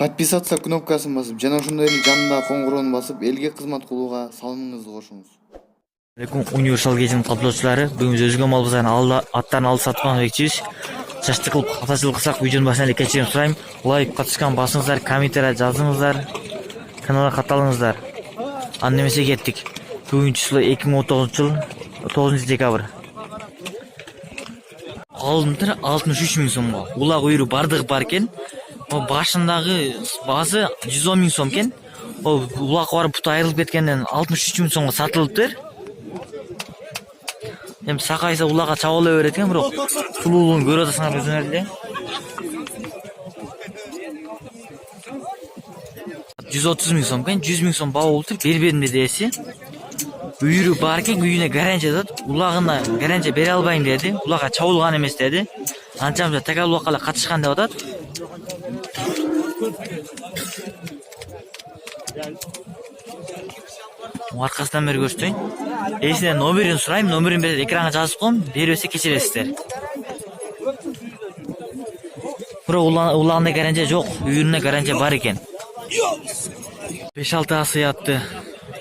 Подписаться кнопкасын басып, жана ошондой эле жанындагы коңгуроonu басып, элге кызмат кылууга салымыңызды кошуңуз. Универсал кезин каттоочулары, бүгүн биз өзгө малыбыздан аттарын алып сатып албекчибиз. Чачты кылып катачылык кылсак, видеонун башынан эле кечирим сурайм. Лайк катышкан басыңыздар, комментарий жазыңыздар, каналга катталыңыздар. Аны немесе кеттик. Бүгүнкү число 2019 жыл 9 декабрь. Алдымтыр 63 миң сомго. Улак үйрү бардыгы бар экен. Башындагы баасы 110 миң сом экен. Улак барып буту айрылып кеткенден 63 миң сомго сатылыптыр. Эми сакайса улакка чабыла берет экен, бирок сулуулугун көрүп атасыңар өзүңөр эле. 130 миң сом экен, 100 миң сом баа болуптур, бербедим дедеси. Үйрү бар экен, үйүнө гарантия дат. Улагына гарантия бере албайм деди. Улакка чабылган эмес деди. Анчамча тага улакка эле катышкан деп атат. Аркасынан бери көрсөтөйүн. Эсине номерин сурайм, номерин берип экранга жазып коем, бербесе кечиресиздер. Бирок улагында гарантия жок, үйүнүнө гарантия бар экен. 5-6 асы атты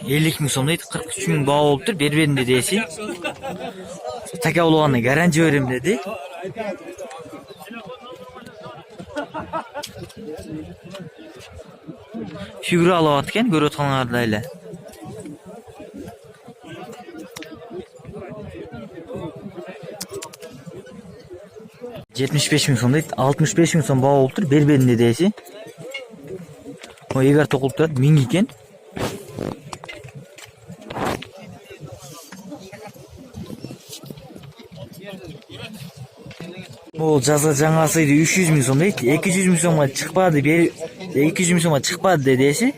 50 миң сом дейт, 43 миң баа болуптур, бербедим деди эси. Така улагына гарантия берем деди. Фигура алып аткен, көрүп атканыңардай эле. $75 миң сом дейт, 65 миң сом баа болуптур, бербедим деди эси. Эгер токулуп турат, 1000 экен. Бул жазга жаңасы 300 миң сом дейт, 200 миң сомго чыкпады, 200 миң сомго чыкпады деди эси.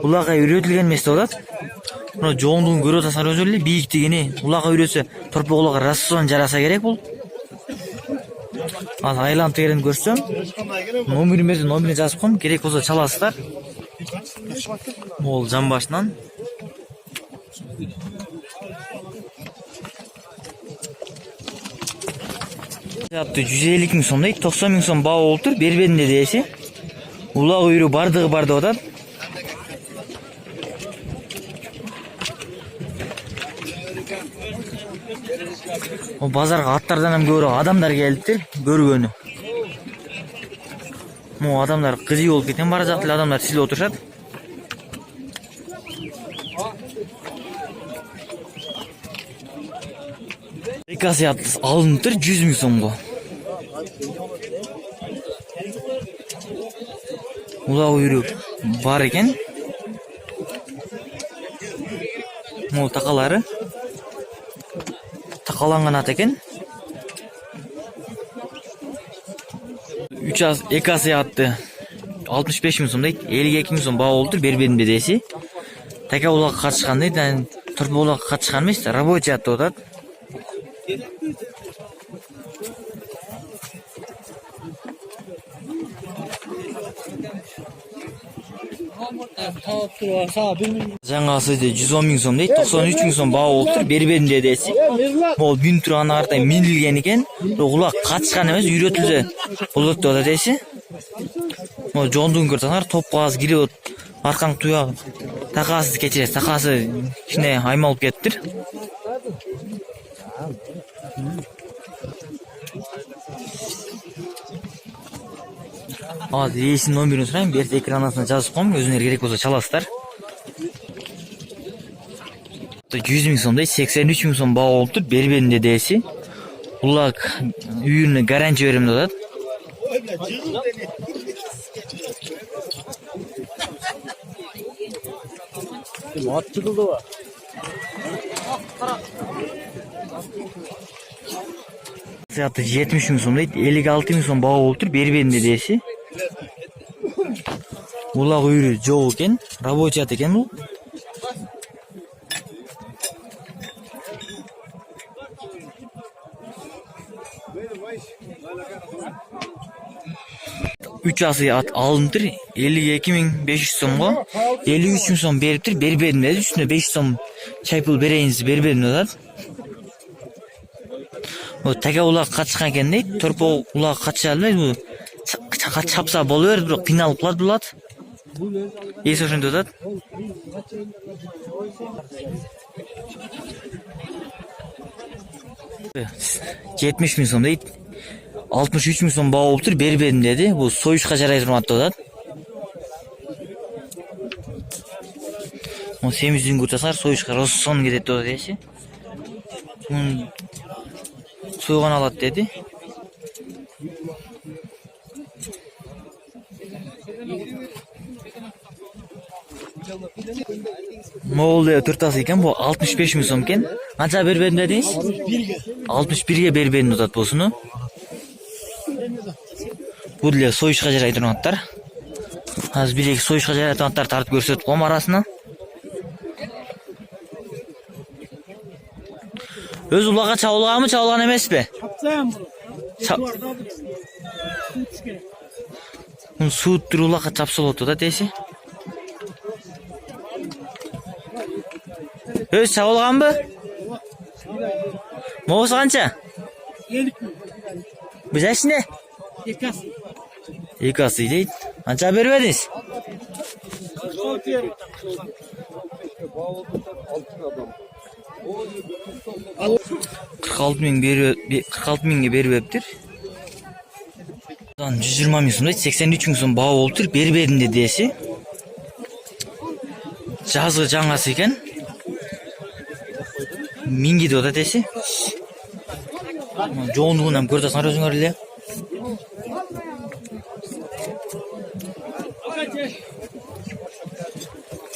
Улакка үйрөтүлгөн эмес деп атат. Мына жоңдугун көрүп атасыңар өзү эле, бийиктигини. Улакка үйрөтсө, торпок улакка рассон жараса керек бул. Ал айланып тегерин көрсөм, номерин берди, номерин жазып коем, керек болсо чаласыздар. Бул жан башынан. Жатты 150 миң сом дейт, 90 миң сом баа болуптур, бербедим деди эси. Улак үйрү бардыгы бар деп атат. Базарга аттардан эми көрө адамдар келиптир, көргөнү. Могу адамдар кызый болуп кеткен, бара жакта эле адамдар тизилип отурушат. Экасы алыныптыр 100 миң сомго. Улак үйрү бар экен. Могу такалары. Такаланган ат экен. 2 асы атты 65 миң сом дейт, 52 миң сом баа болуптур, бербедим деди эси. Така улакка катышкан дейт, торпок улакка катышкан эмес, рабочий ат деп атат. Жаңасы 110 миң сом дейт, 93 миң сом баа болуптур, бербедим деди эси. Могу бүн турган артай минилген экен, улак катышкан эмес, үйрөтүлсө болот деп атат эси. Могу жоңдугун көрсөңөр, топко аз кирип аркаң туяк такаасы кечирет, такаасы кичине аймалып кетиптир. Азыр эсинин номерин сурайм, берди экран астына жазып коем, өзүңөр керек болсо чаласыздар. 100 миң сом дейт, 83 миң сом баа болуптур, бербедим деди эси. Улак үйүнө гарантия берем деп атат. Ат чыгылдыбы? Сааты 70 миң сом дейт, 56 миң сом баа болуптур, бербедим деди эси. Улак үйрү жок экен, рабочий ат экен бул. Үч асы ат алыныптыр, 52.500 сомго, 53 миң сом бериптир, бербедим деди. Үстүнө 500 сом чайпыл берейиниз, бербедим деп атат. Така улак катышкан экен дейт, торпок улак катыша албайт, çapsa boluver, biroq qiynalib qoladi bulat. Esi o'shanda o'tadi. 70 ming so'm deydi. 63 ming so'm baho bo'lib berib berdim dedi. Bu so'yishga jaray turmabdi o'tadi. O semizin ko'rsasar so'yishga roson ketadi deydi. So'ygan oladi dedi. Moğol'da tırtası iken bu 65 ming so'm ekan. Qancha berib berdim dedingiz? 61 ga berib berdim o'tadi bo'lsini. Bular so'yishga jaray turibdilar. Hozir bir-iki so'yishga jaray turibdilar, tartib ko'rsatib qo'yam arasini. Öz ulağa çavulağımı çavulağın emasmi? Çapsam bunu. Suuttur ulağa çapsa oldu da deysi. Öz çavulağın mı? Moğuz qancha? 50 Bu yaş ne? Ekası. Ekası deydi. Qancha berib ediniz? 46 mingga berib beribdir. 120 ming so'm, 83 ming so'm baho bo'libdir. Berib berdim dedi esi. Жазғы жаңасы екен. Минги дода десе. Жоғындығын hem көрдесіңдер өзіңдер еле.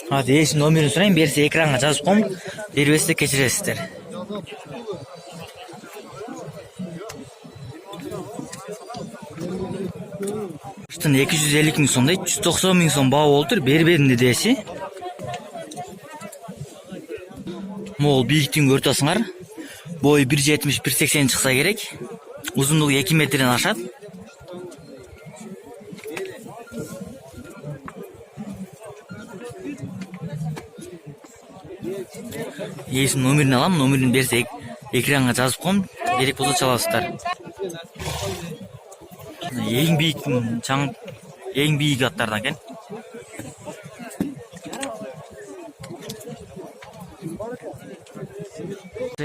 Hadi esi номерін сұрайын, берсе экранға жазып қойым. Бербесті кешіресіздер. Üstün 250 ming so'm deydi, 190 ming so'm baho bo'libdir. Berib berdim dedi esi. Moğol büyüktüğün görüyorsunlar. Boyu 1.70-1.80 çıksa gerek. Uzunluğu 2 metreden aşağı. Yesin numarini alalım. Numarini berse ekrana жазып koyayım. Gerek olsa çalasızlar. En büyük atlardan eken.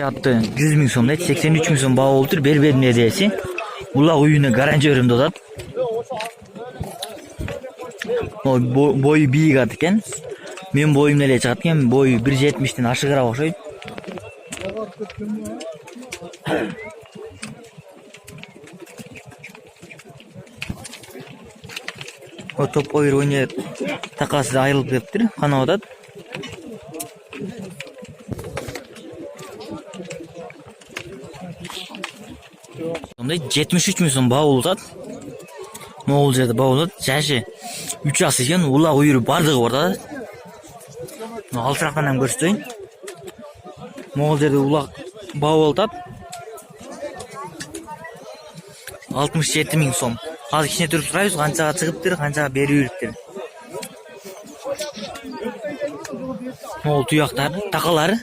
Attı 100 ming so'm deydi, 83 ming so'm baho bo'libdir. Berib berdim dedi esi. Ular uyini garanti o'rimda o'tadi. Boyu biyiq at ekan. Men boyim nele chiqadi ekan, boyu 1.70 dan oshiqroq o'xshaydi. O top o'ynayib taqasida ayrilib ketibdir. Qana o'tadi. Sonda 73 ming so'm baho bo'ladi. Moğolcada baho bo'ladi. Yashi 3 yosh ekan, ular o'yirib bardig'i borda. Altroqdan ham ko'rsatayın. Moğolcada ular baho bo'ladi. 67 ming so'm. Hozir kichkina turib turamiz, qanchaga chiqibdir, qanchaga berib yuribdir. Moğol tuyoqlar, taqalari.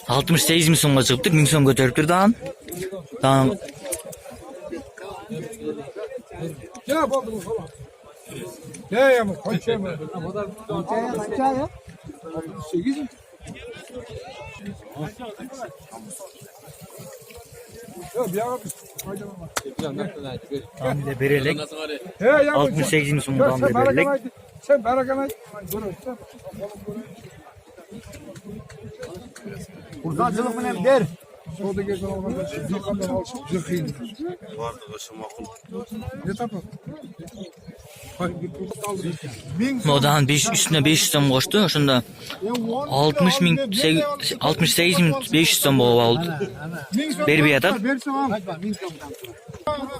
Altmış 8 ming so'mga chiqibdir, 1000 so'm ko'taribdir dan. Ya bo'ldi bu falan. Ya mı? Kaça mı? Kaça ya? 8 mi? Ya bir ara Tam da berelek. Ya 68 ming so'mdan da berelek. Sen barakamay. Kurdancılık mı nem der? Soda gezen olmadan yıkandan alışıp zıkıyın. Vardı başım makul. Ne tapı? Modan 5 üstüne 500 so'm qo'shdi. O'shanda 60 ming 68 ming 500 so'm bo'ldi. Berib beradi.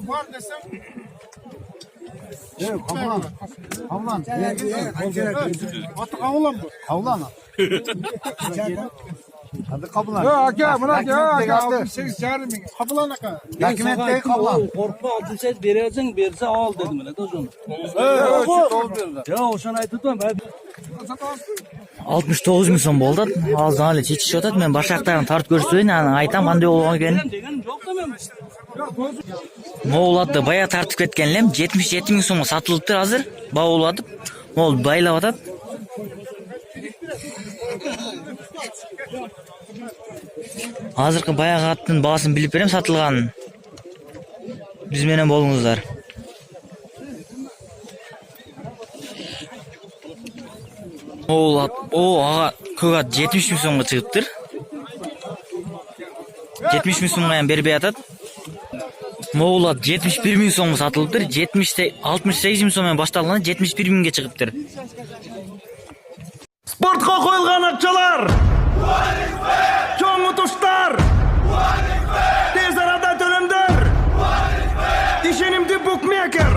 Var desem. Evet, havlan. Havlan. Atı kavlan mı? Havlan. Hadi kapılan. Ya aka bırak ya. Document de 68 cari mi? Kapılan aka. Document de kapılan. Korkma altın ses vereceksin, berse al dedim ne de onu. Ya o şan aytıp ben 69 ming so'm bo'ldi. Hozir hali chechishyapti. Men boshaqlarni tartib ko'rsatayin, aytam qanday bo'lgan ekanini. Deganim yo'q da men. Mo'g'ulotda baya tartib ketganlar 77 ming so'mga sotilibdi hozir. Bog'ulatib, mo'l baylayotadi. Hozirgi bayağı atın bahasını bilip verem satılgan. Biz menen bolunguzlar. O ağa kögat 70 ming so'mga chiqibdir. 70 ming so'mga ham berib atat. Moğulat 71 ming so'mga satılıptır. 68 ming so'mdan baştalgan 71 mingga chiqibdir. Sportqa qo'yilgan akchalar. Cho'ng o'tishlar. Tez arada to'limdir. Ishonimdi bookmaker.